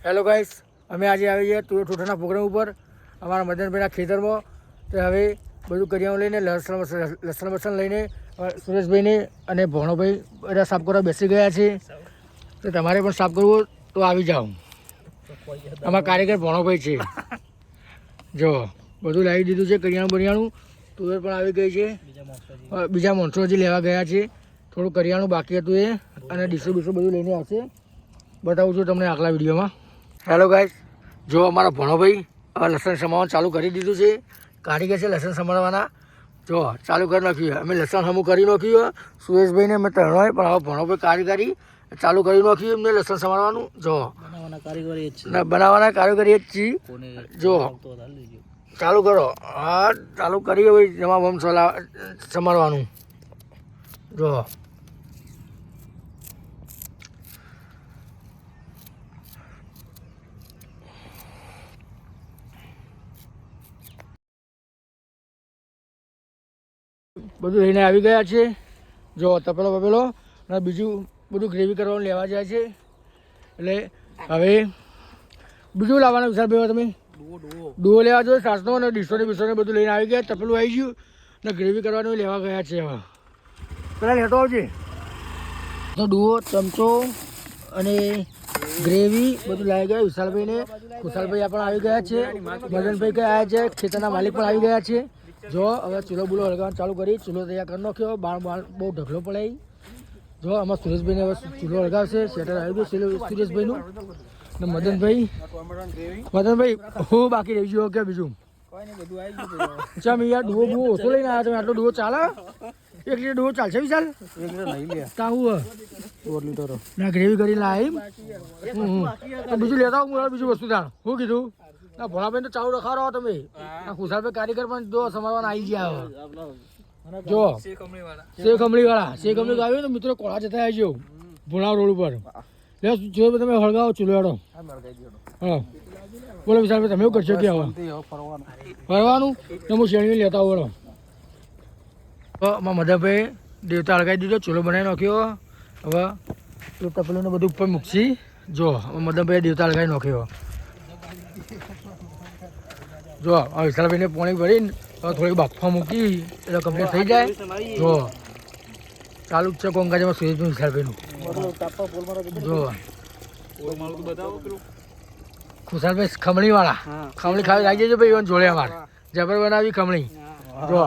Hello guys, અમે આજે આવી ગયા તુવેર ઠોઠાના પ્રોગ્રામ ઉપર અમારા મદનભાઈના ખેતરમાં. તો હવે બધું કરિયાણું લઈને લસણ બસણ લઈને સુરેશભાઈને અને ભણોભાઈ બધા સાફ કરવા બેસી ગયા છે. તો તમારે પણ સાફ કરવું તો આવી જાઓ. અમારા કારીગર ભણોભાઈ છે. જો બધું લાવી દીધું છે, કરિયાણું બરિયાણું. તુવેર પણ આવી ગઈ છે. બીજા માણસો હજી લેવા ગયા છે. થોડું કરિયાણું બાકી હતું એ, અને ડીસો બીસો બધું લઈને આવશે. બતાવું છું તમને આગલા વિડીયોમાં. હેલો ગાઈસ, જો અમારા ભણોભાઈ લસણ સમારવાનું ચાલુ કરી દીધું છે. કારીગર છે લસણ સમારવાના. જો ચાલુ કરી નાખ્યું. અમે લસણ હમું કરી નાખ્યું. સુરેશભાઈને અમે તરણોય, પણ હવે ભણોભાઈ કારીગરી ચાલુ કરી નાખ્યું એમને લસણ સમારવાનું. જો બનાવવાના કારીગરી જ છીએ. જો ચાલુ કરો. હા, ચાલુ કરીએ ભાઈ જમા બમ સમારવાનું. જો બધું લઈને આવી ગયા છે. જો તપેલો બપેલો અને બીજું બધું ગ્રેવી કરવાનું લેવા જાય છે. એટલે હવે બીજું લાવવાનું વિચાર ભાઈ તમે ડુઓ લેવા જોઈએ. સાસનો અને ડીસોને બીસોને બધું લઈને આવી ગયા. તપેલું આવી ગયું અને ગ્રેવી કરવાનું લેવા ગયા છે. હવે પેલા લેતો આવજે. તો ડુઓ, ચમચો અને ગ્રેવી બધું લાવી ગયા વિશાલભાઈને. ખુશાલભાઈ પણ આવી ગયા છે. મદનભાઈ કઈ આવ્યા છે. ખેતરના માલિક પણ આવી ગયા છે. જો હવે ચૂલો બુલો હળગાવવાનું ચાલુ કરી. ચૂલો તૈયાર કરી નાખ્યો. બાળ બહુ ઢગલો પડાય. જો આમાં સુરેશભાઈને હવે ચૂલો હળગાવશે. શેટર આવી ગયું સુરેશભાઈનું. ને મદનભાઈ હું બાકી રહી ગયો કે બીજું ચમ યાર ડુઓ બુઓ ઓછો લઈને આવ્યા તમે. આટલો ડુઓ ચાલે? 1 લીટર ડુઓ ચાલશે વિશાલ? કાવું લીટર ના ગ્રેવી કરી લાવી. બીજું લેતા હું બીજું વસ્તુ તાણ શું કીધું ના ભોળાભાઈ તો ચાલુ રખાડો તમે. ખુશાલભાઈ કારીગર પણ જો સમારવાના આવી ગયા. જો શેખ કમળી વાળા આવ્યો ને મિત્રો, કોળા જતા આવજો ભોળા રોડ ઉપર. જો તમે હળગાવો ચૂલો હેડો. હા બોલો વિશાલભાઈ, તમે એવું કરશો કે હવે ફરવાનું તો હું શેણી લેતા વળો. અમારા મધરભાઈ દેવતા હળગાવી દીધો, ચૂલો બનાવી નાખ્યો. હવે એ તપેલું બધું ઉપર મૂકશી. જો મધરભાઈ દેવતા હળગાવી નાખ્યો. જો વિશાલભાઈને પાણી ભરીને થોડી બાફા મૂકી એટલે કમ્પ્લીટ થઈ જાય. જો ચાલુ જ છે કોંકાજમાં સુરેશભાઈ વિશાલભાઈનું. જો ખુશાલભાઈ ખમણી વાળા ખમણી ખાવી લાગી જજો ભાઈ. જોડે અમારે જબર બનાવી ખમણી. જો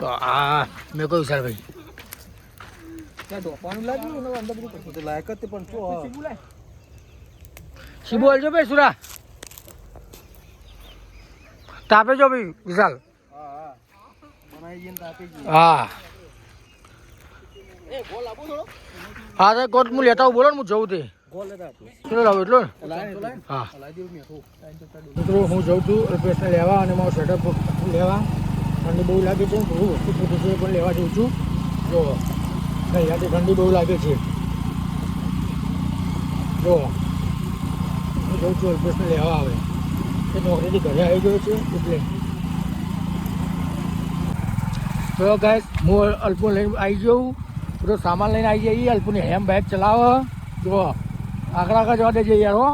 આ મેં કહ્યું વિશાલભાઈ શી બોલજો ભાઈ સુરા તાપે જો ભાઈ વિશાલ. હા હા તો કોટ હું લેતા બોલો ને હું જવું તે ચલો લાવો એટલો. હા મિત્રો હું જઉં છું અલ્પેશને લેવા અને મારું સેટઅપ લેવા. ઠંડી બહુ લાગે છે, બહુ વસ્તુ ફૂટું છે પણ લેવા જઉં છું. જો અહીંયાથી ઠંડી બહુ લાગે છે. જો હું જઉં છું અલ્પેશને લેવા આવે એ નોકરીથી ઘરે આવી ગયો છે એટલે. તો ગાઈસ હું અલ્પો લઈને આવી જાઉં. બધો સામાન લઈને આવી જઈએ. અલ્પોની હેમ બાઇક ચલાવો. જો આગળ જવા દેજે યાર. હો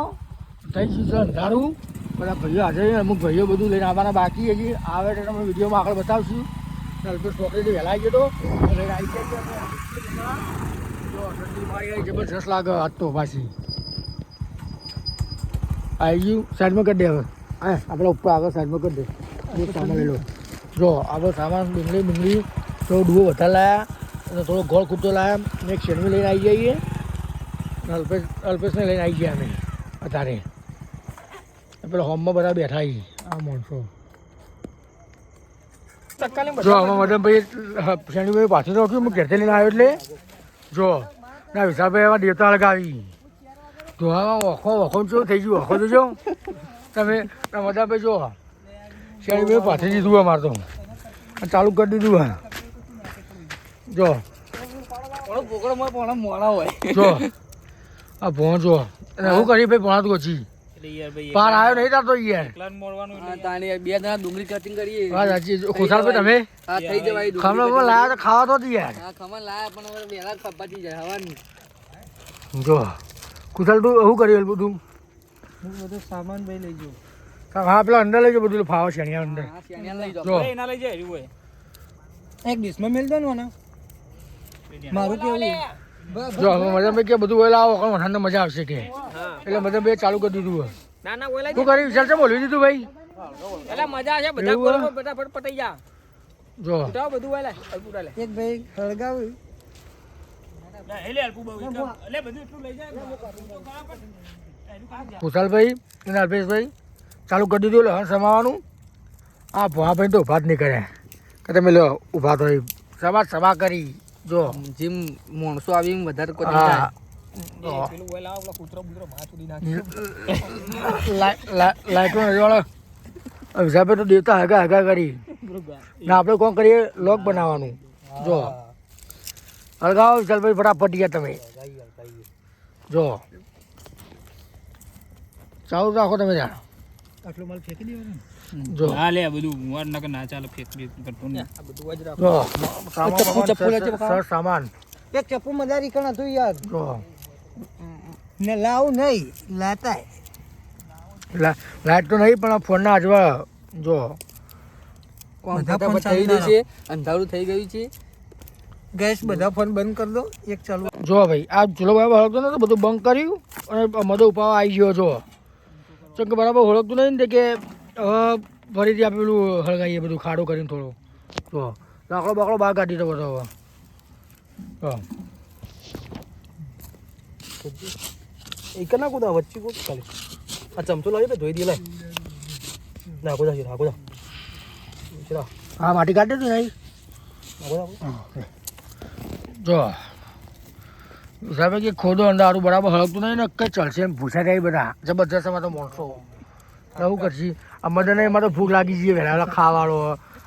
થઈ ગયું છે અંધારું. બધા ભાઈઓ હાજર અમુક ભાઈઓ બધું લઈને આવવાના બાકી હજી આવે એટલે તમે વિડીયોમાં આગળ બતાવશું. અલ્પેશ નોકરીથી વહેલા આવી ગયો તો લઈને આવી જાય. જો ઠંડી મારી જબરજસ્ત લાગે આજ તો પાછી. આવી ગયું સાઈડમાં કરી દે. હવે હા આપણે ઉપર આગળ સાઈડમાં કરી દે. સામાન લઈ લો. જો આગળ સામાન ડુંગળી થોડો ડુઓ વધારે લાયા અને થોડો ગોળ ખૂટતો લાયા. એક શેરવી લઈને આવી જઈએ. અલ્પેશને લઈને આવી ગયા અમે અત્યારે. પેલા હોમમાં બધા બેઠા છીએ આ માણસો. જો આમાં મદનભાઈ શેરણીભાઈ પાછું રાખ્યું. હું ઘેરથી લઈને આવ્યો એટલે જો ના વિશાલભાઈ એમાં દેવતા લગાવી. જો આમાં વખો શું થઈ ગયું વખો જોજો તમે. મદનભાઈ જો શેરણીભાઈ પાછી દીધું અમારે તો ચાલુ કરી દીધું. હા જો મોડા હોય. જો આ ભોં જો અને હું કરી ભાઈ ભોણા તો ઓછી પાર આવ્યો નહીં તાર તો યાર બે જણા ડુંગળી કટિંગ કરીએ વાત સાચી ખુશાલભાઈ તમે હા થઈ જવાય ખમણ લાયા તો ખાવા તો જ યાર હા ખમણ લાયા પણ હવે વહેલા પતી જાય હવાની જો ખુશાલ તું શું કર્યું બધું બધો સામાન ભાઈ લઈ જો હા પેલા અંદર લઈ જાઓ બધું ફાવો શેણિયા અંદર હા શેણિયા લઈ જાઓ જો એના લઈ જાય હોય એક ડિશમાં મેલ દો ને મારું કેવું જો હવે મજા કે બધું ઓલા આવો કોણ વઠાણ મજા આવશે કે એટલે બધા બે ચાલુ કરી દીધું ના ના ઓલા શું કરી વિચાર છે બોલવી દીધું ભાઈ એટલે મજા છે બધા બરોબર બધા પટાઈ જા જો ઉઠાવ બધું વાલા અલ્પુડા લે એક ભાઈ હળગાવી કુશાલભાઈ અને અલ્પેશભાઈ ચાલુ કરી દીધું લહણ સમાવાનું આ ભોળાભાઈ તો ઉભા જ નહીં કર્યા કે તમે લો ઊભા તો સભા કરી જો જીમ માણસો આવી વધારે કરી હા લાઈટો વાળો હિસાબે તો દેવતા હગા હગા કરી ને આપણે કોણ કરીએ લોક બનાવવાનું જો હળગાવો વિશાલભાઈ ફટાફટ ગયા તમે જો ચાલુ રાખો તમે જાણ આટલો માલ ફેંકી દેવાનો જો હા લે બધું વાર ના ના ચાલે ફેક કરતો ને આ બધું જ રાખો જો ચપ્પુ સામાન એક ચપ્પુ મજારી કણા તું યાર જો ને લાવ નહીં લાતા લાઈટ તો નહીં પણ ફોનના આજવા જો ફટાફટ થઈ ગયું છે અંધારું થઈ ગયું છે ગેસ બધા ફોન બંધ કરી દો એક ચાલુ જો ભાઈ આ ચૂલો બરાબર હળગતો નતો બધું બંધ કર્યું અને મધો ઉપાવા આવી ગયો જો ચમ કે બરાબર હળગતું નહીં ને કે હવે ફરીથી આપણે પેલું હળગાઈએ બધું ખાડું કરીને થોડું જો લાકડો બાકડો બહાર કાઢી દો બધો હવે હા એક ના કુદા વચ્ચે કો ખાલી આ ચમચો લાવી દે ધોઈ દે લે ના કુદા છે કુદા ચલા હા માટી કાઢી દે નહીં જો સાહેબ કે ખોદો અંડારું બરાબર હળગતું નહીં ને કઈ ચડશે એમ ભૂસા જાય બધા જબરજસ્ત એમાં તો માણસો એવું કરશી અમારે એમાં તો ભૂખ લાગી જઈએ વહેલા ખાવાળો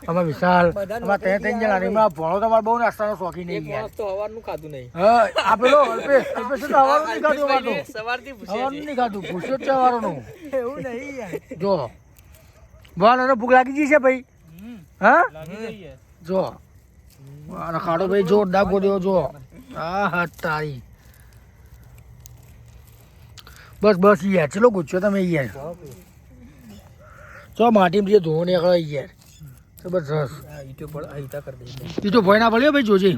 અમારે વિશાલ અમારે ત્યાં જણા એમાં ભણો તમારે બહુ નાસ્તાનો શોખીન નહીં યાર તો હવાનું ખાધું નહીં હા આપેલો અલ્પેશ તો હવાનું નહીં ખાધું અમારે તો સવારથી હવાનું નહીં ખાધું ભૂસ્યો જ છે હવારનું એવું નહીં યાર જો ભણ એને ભૂખ લાગી ગઈ છે ભાઈ હા જો અને ખાડો ભાઈ જોરદાર ગોળ્યો જો હા હા તારી બસ બસ યાર ચલો ગુચ્છો તમે યાર ચો માટીમાં જે ધોવો નીકળે યાર જબરજસ્ત ઈટો પર આઈતા કરી દે ઈ તો ભય ના પડ્યો ભાઈ જોજે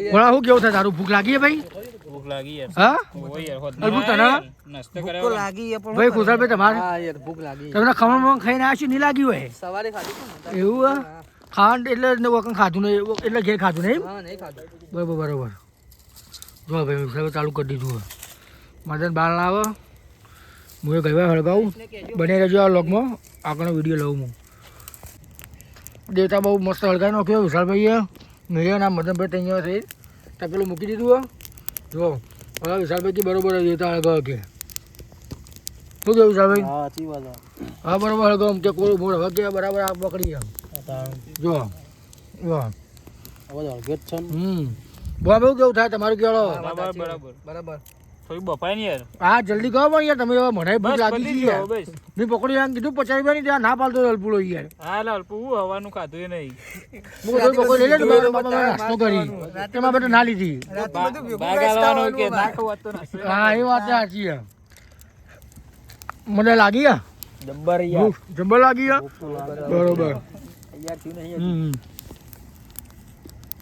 ભણા શું કેવું થાય તારું ભૂખ લાગી ભાઈ ભૂખ લાગી યાર હા ઓય યાર હોત અલ્પુ તને નાસ્તો ભૂખ કરાવ લાગી પણ ભાઈ ખુશાલભાઈ તમારે હા યાર ભૂખ લાગી તમને ખમણ ખાઈને આવ્યું નહીં લાગ્યું હોય સવારે ખાધું એવું હા ખાવાનું એટલે વખત ખાધું નહીં એટલે ઘેર ખાધું નહીં હા નહીં ખાધું બરાબર બરાબર જો ભાઈ સાહેબ ચાલુ કરી દીધું મદન બાર ના આવે હું એ ગઈ હળગાવું બને રહેજો આ લોગમાં આગળનો વિડીયો લઉં હું દેવતા બહુ મસ્ત હળગાવી નાખ્યો વિશાલભાઈએ મેં ના મદનભાઈ ત્યાં થઈ તપેલું મૂકી દીધું જો હવે વિશાલભાઈ બરોબર દેવતા હળગાવ કે શું કેવું વિશાલભાઈ હા સાચી વાત હા બરોબર હળગાવ કે કોઈ મોડ હવે કે બરાબર આ પકડી ગયા જો વાહ હવે છે બહુ કેવું થાય તમારું કેળો બરાબર બરાબર બરાબર થોડી બફાય ને યાર હા જલ્દી કહો પણ યાર તમે મને ભૂખ બસ લાગી પતી છે ગયો યાર બસ મેં પકડી આમ કીધું 50 રૂપિયાની ત્યાં ના પાલતો અલ્પુડો યાર હા લાલ હું હવાનું ખાધું એ નહીં હું બધું પકડી લઈ લે બાબા નાસ્તો કરી તેમાં બેટા ના લીધી બાગાલવાનો કે ના ખવાત તો નાસ્તો હા એ વાત સાચી છે મને લાગી આ જબ્બર ભૂખ જબર લાગી આ બરોબર તૈયાર થયું નહીં હમ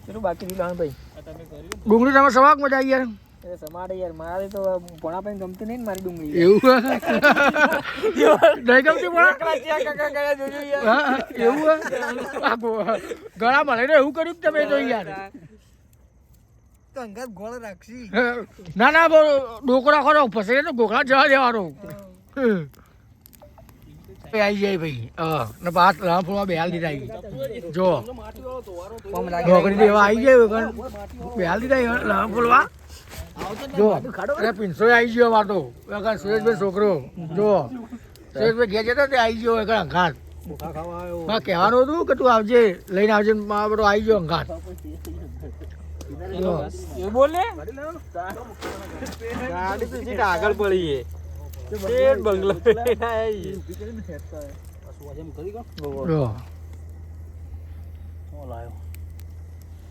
ચલો બાકી દીધું ભાઈ તમે કર્યું ડુંગળી તમે સવાક મજા આવી યાર એ સમાડે યાર મારે તો ભણા પણ ગમતું નહીં ને મારી ડુંગળી એવું નહીં ગમતી પણ કાકા ગયા જોજો યાર હા એવું ઘણા મળે ને એવું કર્યું કે તમે તો યાર તો અંગાત ગોળ રાખશી ના ના બો ડોકો રાખો ફસે ને ગોખલા જવા દેવાનો આવી જાય ભાઈ હા ને પાસ રામફળમાં બેહાલ દીધા જો નોકરી દેવા આવી જાય બેહાલ દીધા રામફળમાં જો અરે પિન્સો આવી ગયો વાતો સુરેશભાઈ છોકરો જો સુરેશભાઈ ઘેર જતો તે આવી ગયો અંઘાત કહેવાનું હતું કે તું આવજે લઈને આવજે મારો બધો આવી ગયો અંઘાત જો એ બોલે ગાડી તો સીટ આગળ પડી છે શેઠ બંગલો લઈને આયા જો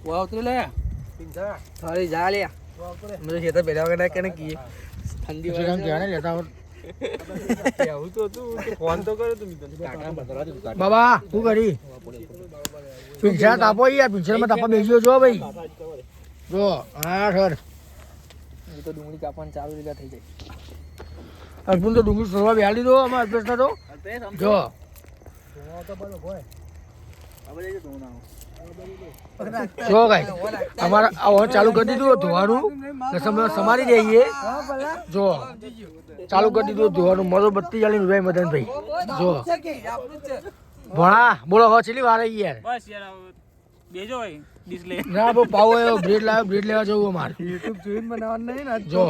વાવ તો લે પિંજા થોડી જા લે મને ખેતર પેલા વગર કે કી ઠંડી પછી કામ કહેવાય ને લેતા હોત. આવું તો તું ફોન તો કર્યો તું મિત્ર કાકા બતરા બાબા શું કરી પિંછા તાપો યાર પિંછામાં તાપા બેસ્યો જો ભાઈ જો હા સર તો ડુંગળી કાપવાનું ચાલુ રીગા થઈ જાય અર્પણ તો ડુંગળી સોલવા બેહાડી દીધો અમારા અલ્પેશના તો જો જો કાંઈ અમારે આ ચાલુ કરી દીધું ધોવાનું સમારી દઈએ જો ચાલુ કરી દીધું ધોવાનું મરો બત્તી ચાલી ભાઈ મદનભાઈ જો ભણા બોલો હવે છેલ્લી વાર આવી યાર બસ યાર હવે બેજો હોય ડિસ્પ્લે ના બહુ પાવો એવો બ્રેડ લાવ્યો બ્રેડ લેવા જવું અમારે યુટ્યુબ જોઈને બનાવવાનું નહીં ને જો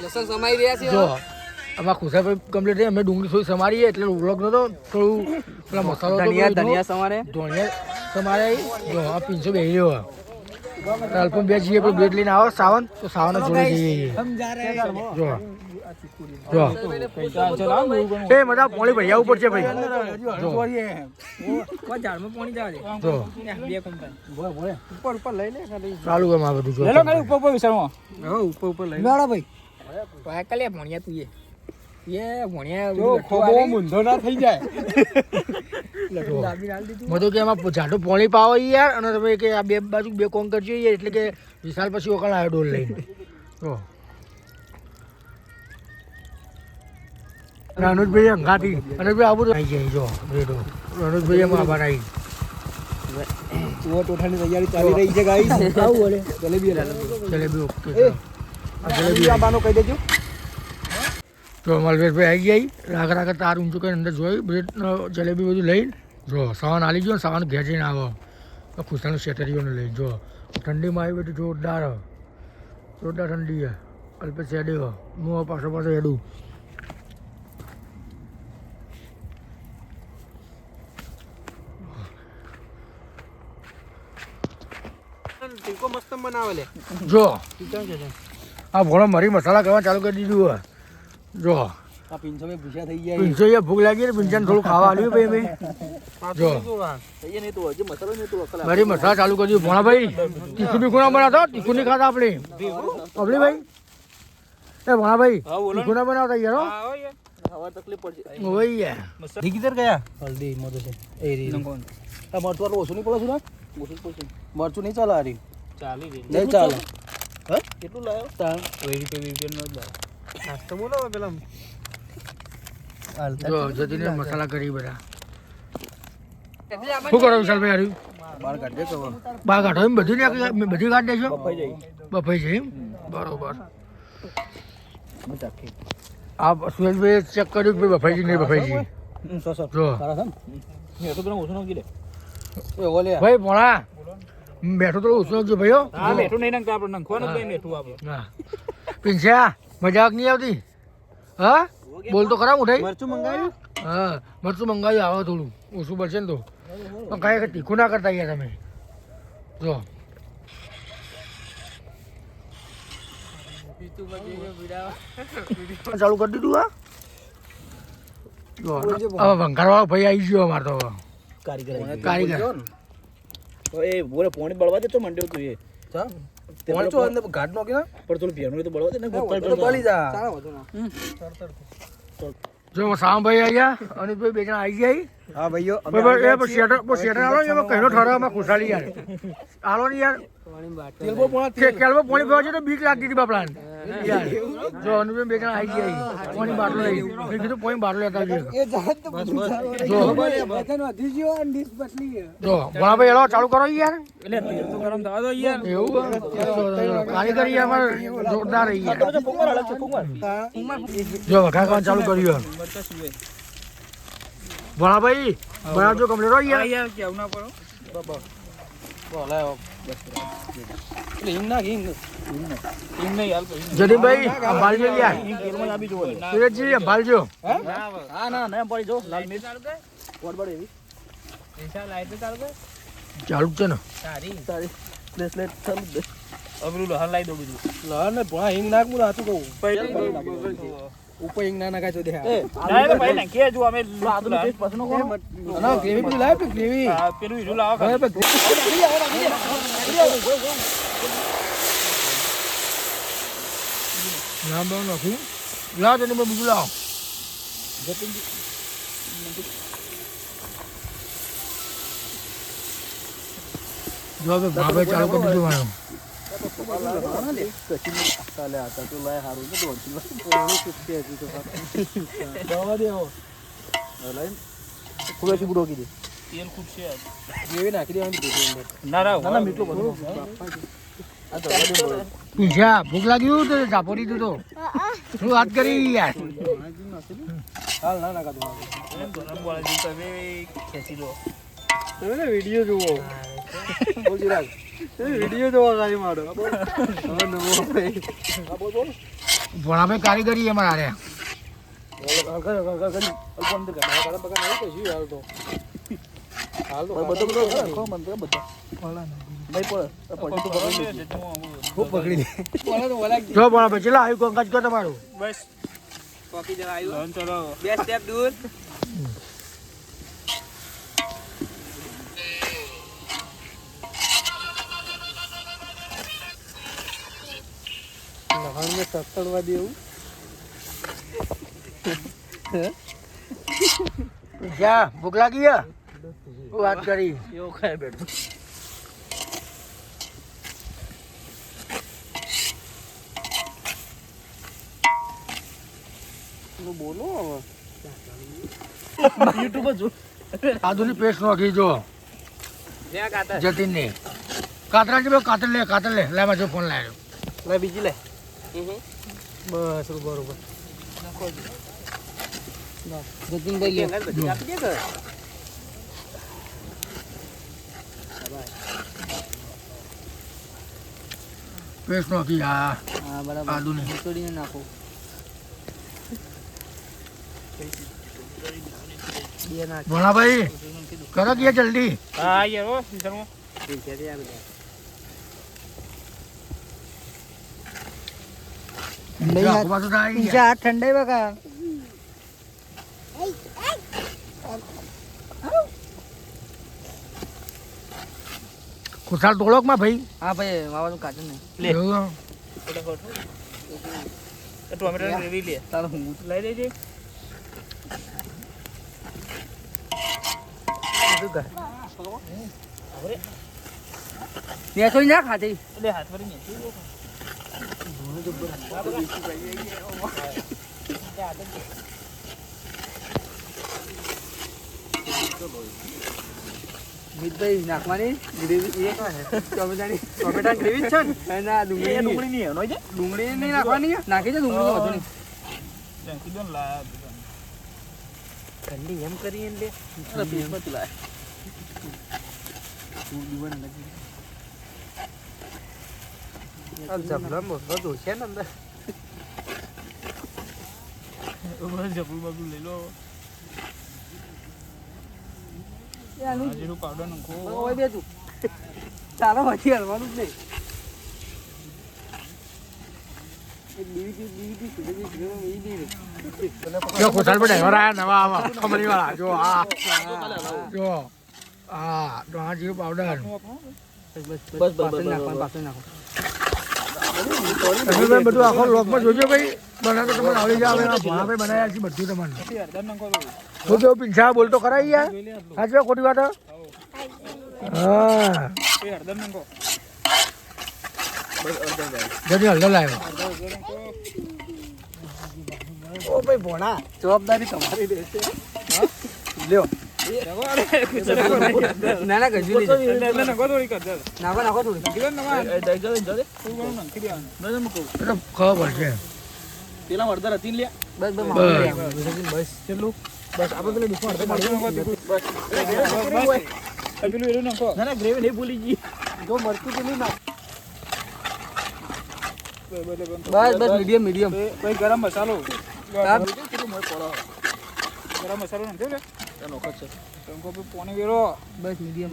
લસણ સમાઈ રહ્યા છે જો અમારા ખુશાભાઈ કમ્પ્લીટ થઈ અમે ડુંગળી થોડી સમારીએ એટલે વ્લોગ નતો થોડું પેલા મસાલો તો ધનિયા સમારે ધોણિયા સમારે જો આ પીંછો બેસી રહ્યો અલ્પમ બે જઈએ પેલું બ્રેડ લઈને આવો સાવન તો સાવન જોડે જઈએ જો જો એ મજા પોણી ભરી આવવું પડશે ભાઈ જો ઝાડમાં પાણી જવા દે જો બે કમ્પાઈ ઉપર ઉપર લઈ લે ખાલી ચાલુ એમ આ બધું જો લે લો ખાલી ઉપર ઉપર વિચારવા હા ઉપર ઉપર લઈ મેળા ભાઈ પાય કલે ભણ્યા તું એ ભણ્યા જો ખોબો મૂંધો ના થઈ જાય મધુ કે એમાં જાડું પોણી પાવો યાર અને તમે કે આ બે બાજુ બે કોમ કરજો યાર એટલે કે વિશાલ પછી ઓકળ આવ્યો ડોલ લઈને જો રણુજભાઈ અંગાથી રણુજભાઈ આવું આવી જાય જો રેડો રણુજભાઈ એમાં આભાર આવી ટોઠાની તૈયારી ચાલી રહી છે ગાઈસ આવું બોલે જલેબી જલેબી ઓકે જલેબી આબાનો કહી દેજો જો મલવેશભાઈ આવી ગઈ રાગ રાગ તાર ઊંચું કરીને અંદર જોઈ બ્રેડ જલેબી બધું લઈને જો સાવન આલી ગયો સાવન ઘેર જઈને આવો ખુશાનું શેતરીઓને લઈને જો ઠંડીમાં આવી બધું જોરદાર જોરદાર ઠંડી છે અલ્પે શેડી હું પાછો પાછો હેડું ટીકો મસ્ત બનાવે લે જો આ ભોળો મરી મસાલા કરવા ચાલુ કરી દીધું હોય જો આ પિંછો મે ભૂસ્યા થઈ ગયા પીંછો અહીંયા ભૂખ લાગી ને પીંછાને થોડું ખાવા આવ્યું ભાઈ મેં જો થઈ નહીં તો હજી મસાલો નહીં તો અકલ મરી મસાલા ચાલુ કરી દીધું ભોળા ભાઈ તીખું બીખું ના બનાવતો તીખું નહીં ખાતા આપણે અબલી ભાઈ એ ભોળા ભાઈ તીખું ના બનાવતા યાર હો હવે તકલીફ પડશે ઓય યાર દીકીધર ગયા હલ્દી મધુ છે એ રી આ મરચું આટલું ઓછું નહીં પડે સુના ઓછું પડશે મરચું નહીં ચાલે આરી ચાલી રહી નહીં ચાલે હે કેટલું લાયો તાર વેરી નો જ નાસ્તો બોલો પેલા જો જતીને મસાલા કરી બધા શું કરો વિશાલભાઈ હાર્યું બાર કાઢ દે તો બહાર કાઢો એમ બધી બધી કાઢ દેશો બફાઈ જાય બફાઈ છે એમ બરોબર ચાખી આ સુરેશભાઈ ચેક કર્યું કે બફાઈ છે નહીં બફાઈ છે સો સો જો સારા છે ને એ તો પેલા ઓછું નાખી દે એ ઓલે ભાઈ ભોળા બેઠો તો ઓછું નાખજો ભાઈઓ હા મેઠું નહીં નાખતા આપણે નાખવાનું જ નહીં મેઠું આપણે હા પિંછા મજાક નહીં આવતી હા બોલ તો ખરા ઉઠાઈ મરચું મંગાવ્યું હા મરચું મંગાવ્યું આવે થોડું ઓછું પડશે ને તો પણ કાંઈ તીખું ના કરતા યાર તમે જો ચાલુ કરી દીધું હા જો હવે ભંગારવાળો ભાઈ આવી ગયો અમારે તો કારીગર તો એ બોલે પોણી બળવા દે તો મંડ્યો તું એ ચા પોણચો અંદર ઘાટ નો કે પર થોડું ભેણું તો બળવા દે ને બળી જા જો સામભાઈ આવ્યા અનિતભાઈ બે જણા આવી ગયા હા ભાઈઓ શેટર આલો એમાં કહેલો ઠરાવમાં ખુશાલી યાર આલો ને યાર તેલબો પોણા કેલમાં પાણી પીવા છે તો બીક લાગતી હતી બાપલાને યાર જો અનિતભાઈ બે જણા આવી ગયા પાણી બાટલો લઈ મેં કીધું પાણી બાટલો લેતા આવજો જો ભોળાભાઈ એલો ચાલુ કરો યાર એટલે તેલ તો ગરમ થવા દો યાર એવું કારીગરી અમારે જોરદાર રહી યાર જો વઘાર કરવાનું ચાલુ કર્યું ભોળાભાઈ બનાવજો કમ્પ્લીટ હોય યાર યાર કેવું ના પડો હિંગ ના હિંગ હિંગ નહીં હાલ જતીનભાઈ અંબાલજો યાર તેલમાં આપી જોવો સુરેશજી અંબાલજો હા ના ના પડી જો લાલ મિર્ચ વડબડ એવી પૈસા લાઈટ ચાલુ કર ચાલુ જ છે ને સારી તારી બ્રેસલેટ ચાલુ જ દે અબરું લહર લાવી દો બીજું લહણ ને ભણા હિંગ નાખ મું હાથું કહું ઉપર હિંગ ના નાખાય તો દે ના તો ભાઈ નાખીએ જો અમે આદુનો પેસ્ટ પાછો નો ના ગ્રેવી પેલું લાવ ગ્રેવી પેલું હીરું લાવો હવે ના બહુ નથી લાવ તેને બીજું લાવો જો હવે ભાવે ચાલુ કરી દીધું મારું ચાલે આતા તો લાય હારું ને દવા દે આવો લાઈન ખૂબ જ બુડો કીધી તેલ ખૂબ છે ગ્રેવી નાખી દેવાની અંદર ના રાવ ના મીઠું બધું આ તો પીછા ભૂખ લાગ્યું તો ચાપોરી તું તો શું વાત કરી યાર હાલ ના નાખા દો એમ તો રમ બોલે જી તમે ખેંચી લો તમે વિડિયો જુઓ બોલ જીરાજ વિડિયો જોવા ગાડી મારો હવે નવો ભાઈ આ બોલ બોલ ભણા ભાઈ કારીગરી અમારા રે જો ભણા ભાઈ ચલા આવ્યું કંકાજ કર તમારું બસ કોકી જરા આવ્યું ચલો બે સ્ટેપ દૂર પીછા ભૂખ લાગી હે શું વાત કરી એવું ખાય બેઠું બોલો યુટ્યુબ જો આદુની પેસ્ટ નાખી જો લે કાતર જતીન ને કાતરા છે કાતર લે લામાં જો ફોન લાવ્યો લે બીજી લે બસ બરોબર જતીનભાઈ લે બધી આપી દે કર પેસ્ટ નાખી હા હા બરાબર આદુની નીચોડીને નાખો બે નાખ ભણા ભાઈ કરો કે જલ્દી હા યાર ઓ સીઝનમાં પીછેથી આવી દે આખું પાછું થાય યાર. પીછા ઠંડાઈ બકા ખુશાલ ટોળક માં ભાઈ હા ભાઈ માવાનું કાચું નહીં લે. એવું. ટોમેટો ગ્રેવી લે તારું હું લઈ લેજે નેસો ના ખાતી એટલે હાથ ભરી ને મિતભાઈ નાખવાની ગ્રેવી એ ટોમેટા ગ્રેવી છે ને ના ડુંગળી ડુંગળી નહીં એનો છે ડુંગળી નહીં નાખવાની નાખી દે ડુંગળી વધુ નહીં કીધું ને લા ઠંડી એમ કરી લે જબલા મોટો દોશે ને અંદર જબલું બબલું લઈ લો જીરું પાવડર નાખો હોય બે તું તારો પછી હલવાનું જ નહીં એક જો ખુશાલ ભાઈ ડ્રાઈવર આયા નવા આવા કમરી વાળા જો આ જો આ આ જીરું પાવડર બસ પાછળ નાખો તમે ભાઈ બધું આખો લોકમાં જોજો ભાઈ બનાવે તમને આવડી જાય હવે ભણા ભાઈ બનાવ્યા છે બધું તમને હળદર નાખો શું કેવું પિંછા બોલતો ખરા યાર સાચી ખોટી વાત હા હળદર નાખો જલ્દી હલ્લો લાવ્યો ઓ ભાઈ ભોણા જવાબદારી તમારી રહેશે લ્યો ના ના ગજુ લેજો નાખો થોડી કર નાખો થોડી કીધું ને એ દઈ જલે જલે થોડું ઘણું નાખી દેવાનું નજર મૂકો એટલે ખબર પડશે પેલા અડધા હતી લ્યા બસ બસ કેટલું બસ આપણે પેલા દુકાન અડધા મળી બસ પેલું એનું નાખો ના ના ગ્રેવી નહીં ભૂલી ગઈ જો મરચું પેલું ના બસ મીડિયમ ભાઈ ગરમ મસાલો કેટલું મળે પડો ગરમ મસાલો નાખ્યો લે એનો ખર્ચ ટંકો પે પાણી વેરો બસ મીડિયમ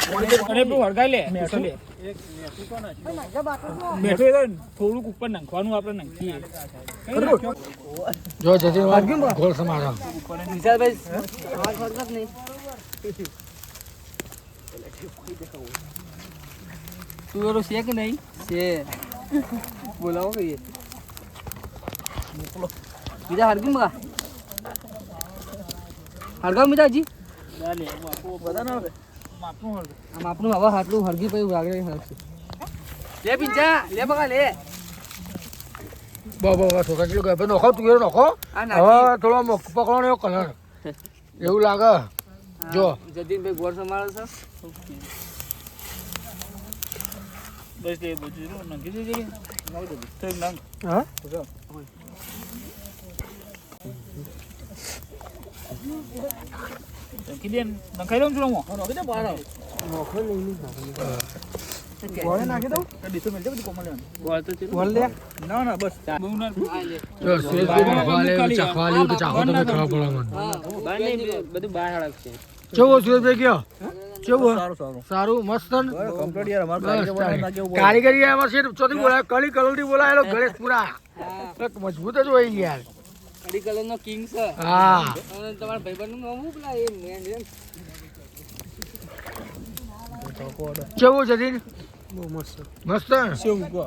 અને પેલું હળગાઈ લે મેઠો લે મેઠો એ તો થોડુંક ઉપર નાખવાનું આપણે નાખીએ જો જતી ગોળ સમારો વિશાલભાઈ આવાજ ફરક નહીં તું એનો છે કે નહીં છે બોલાવો કહીએ બીજા હરગી મગા હરગાવ મીઠા હજી આમ આપણું હવા હાટલું હરગી પછી વાગડે હરગશે લે પિંજા લે બગા લે છોકરા ચીલું કહે નોખો તું એનો નોખો હવે થોડો પકડવાનો એવો કલર એવું લાગે જો જતીનભાઈ ગોળ સંભાળે છે બસ એ બધું નાખી દેજે તો નાખ હા નાખી દે નખાઈ લઉં છું નોખો નહીં ગોળે નાખી દઉં ડીસો મેલ દે બધું કોમલ ગોળ તો છે ગોળ લે ના ના બસ બહુ ના જો સુરેશભાઈ ચાખવા લ્યું તો ચાખો તમે ખાવા પડે મને બાર નહીં બધું બહાર હળક છે કેવો સુરેશભાઈ કયો કેવું સારું સારું મસ્ત ને? કમ્પ્લીટ યાર અમાર કારીગરી અમાર છે ચોથી બોલાય કલી કલરથી બોલાયેલો ગણેશ પુરા મજબૂત જ હોય યાર કડી કલર નો કિંગ છે હા અને તમારા ભાઈબંધ નું નામ શું પેલા એ મેન કેવું જતીન બહુ મસ્ત મસ્ત સેવ ગો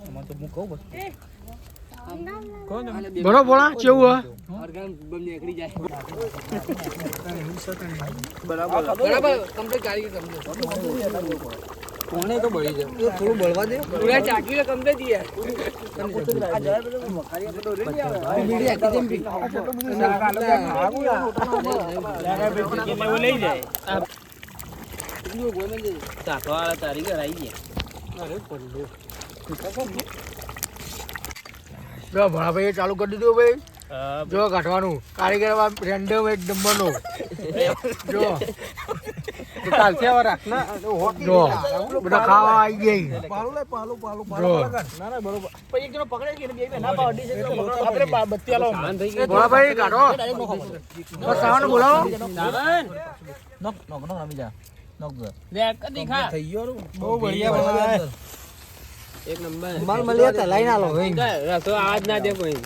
અમાર તો હું કહું બસ બરો બોલા કેવું હે ઓર્ગન બમ નીકળી જાય બરાબર બરાબર કમ્પ્લીટ કારીગર કમ્પ્લીટ કોને તો બળી જાય એ થોડું બળવા દે પૂરા ચાકી કમ્પ્લીટ યાર બીડી આખી જેમ પી લઈ જાય ચાખવાળા કારીગર આવી ગયા જો ભણાભાઈ ચાલુ કરી દીધું ભાઈ જો કાઢવાનું કારીગર રેન્ડમ એક નંબરનો જો ચાલશે હવે રાખ ના જો બધા ખાવા આવી ગઈ પાલું લે પાલું જો ના ના બરોબર પછી એક જણો પકડે કે બે ના પાડી છે આપણે બત્તી આલો ભણાભાઈ કાઢો બસ સાવાનું બોલાવો નોક નોક નોક રમી જા નોક દે લે કદી ખા થઈ ગયો બહુ બઢિયા બનાવે એક નંબર માલ મળ્યા તા લઈને આલો રસો આજ ના દે કોઈ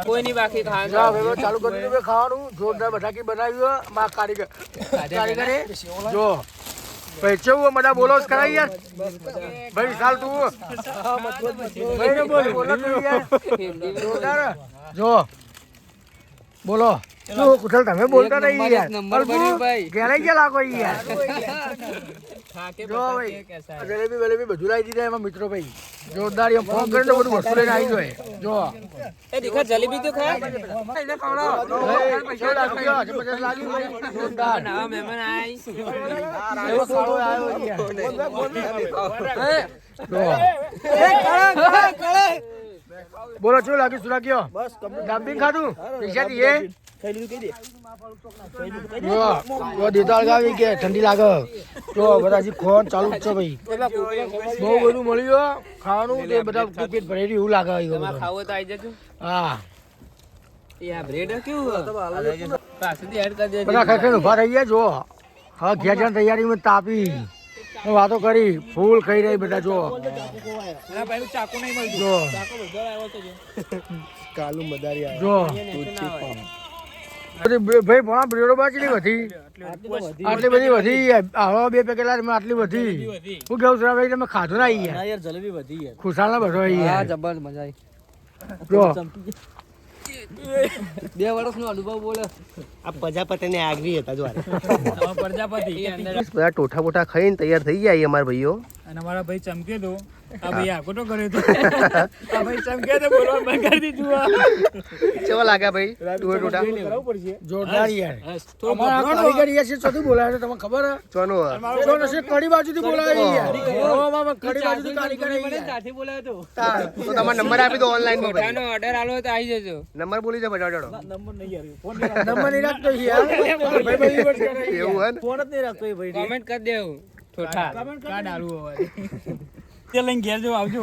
કોઈની બાકી જો ખાવાનું હવે ચાલુ કરી દીધું ભાઈ ખાવાનું જોરદાર બટાકી બનાવ્યું હે. મા કારીગરે જો ભાઈ કેવું બધા બોલો જ કરાય યાર ભાઈ ચાલ તું ભાઈ ને બોલ બોલો તું યાર જોરદાર હે. જો બોલો શું કુશલ તમે બોલતા એક નહીં યાર નંબર બન્યું ભાઈ. ઘેરાઈ ગયા લાગો યાર ખાકે જો ભાઈ આ જલેબી વલેબી બધું લાવી દીધા એમાં મિત્રો ભાઈ જોરદાર એમ ફોન કરીને તો બધું વસ્તુ લઈને આવી જાય જો એ દીખા જલેબી તો ખા ભાઈ, પૈસા લાગી ગયો, આજે 50 લાગી ભાઈ. જોરદાર નવા મહેમાન આઈ એવો ખાડો આવ્યો યાર. જો. બોલો શું લાગ્યું શું લાગ્યો બસ ડામ્પિંગ ખાધું પૈસા દીએ થઈ લીધું કહી દે જો દેતાળ ગાવી કે ઠંડી લાગે જો બધા હજી ખોન ચાલુ જ છે ભાઈ બહુ બધું મળ્યું ખાવાનું તે બધા પેટ ભરેલું એવું લાગે એવું તમારે બધું. ખાવો તો આવી જજો હા એ આ બ્રેડ કેવું પાછળથી એડ કરી દેજો બધા ખાઈ ખાઈને ઉભા રહી ગયા જો હા ઘેર જવાની તૈયારીમાં તાપી વાતો કરી ફૂલ ખાઈ રહી બધા જો ના ભાઈ ચાકુ નહીં મળતું જો ચાકુ બધો આવ્યો તો કાલુ મદારી જો ભાઈ ભણા બ્રેડો બાચલી વધી આટલી બધી વધી આવા 2 પેકેટ લાવી આટલી વધી હું કેવું છું ભાઈ તમે ખાધું ના આવી ના યાર જલેબી વધી યાર ખુશાલ ના બધો આવી હા યાર. જબર મજા આવી જો 2 વર્ષનો અનુભવ બોલે આ પ્રજાપતિને આગવી હતા જો પ્રજાપતિ બધા ટોઠા બોઠા ખાઈને તૈયાર થઈ ગયા અમારા ભાઈઓ અને અમારા ભાઈ ચમકે તો આ ભાઈ આખો કર્યો તો આ ભાઈ ચમકે તો બોલવા બંધ કરી દીધું કેવા લાગ્યા ભાઈ ટોઠા જોરદાર યાર અમારા કારીગર યાર છે ચોથી બોલાવે છે તમને ખબર હે ચોનો જો નસીબ કડી બાજુથી બોલાવે યાર ઓ મામા કડી બાજુથી કારીગર આવી યાર. સાથે બોલાવ્યો તો તો તમારો નંબર આપી દો ઓનલાઈન માં ભાઈ પોતાનો ઓર્ડર આલો તો આવી જજો નંબર બોલી દે બટાડો નંબર નહીં યાર ફોન નંબર નહીં રાખતો યાર ભાઈ ભાઈ વાત કરે એવું હે ને ફોન જ નહીં રાખતો એ ભાઈ કોમેન્ટ કરી દેવું ઠોઠા કાર્ડ આલું હવે તે લઈને ઘેર જો આવજો